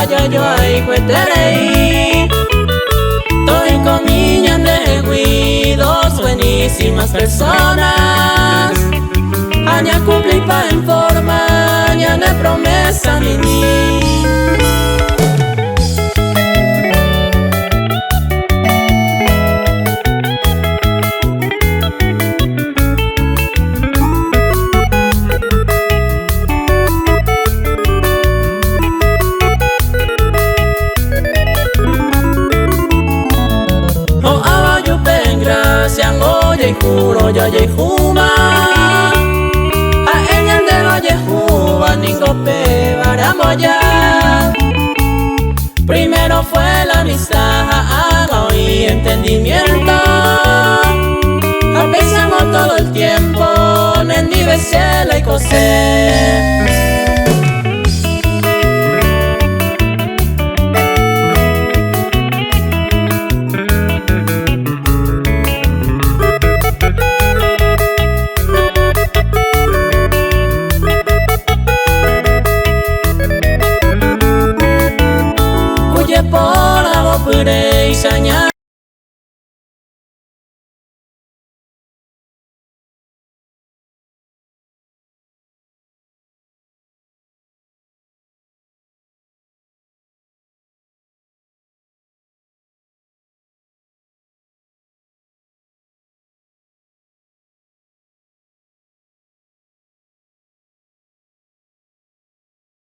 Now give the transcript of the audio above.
yo ahí cueterei. Estoy con niñas de dos buenísimas personas. Aña cumple pa en forma, aña de promesa mini. Oye juro yo ye juma a ella de oye juba ningo pe baramoya. Primero fue la amistad, hago y entendimiento. Pensamos todo el tiempo en diversela y coser. Por la voz puré y saña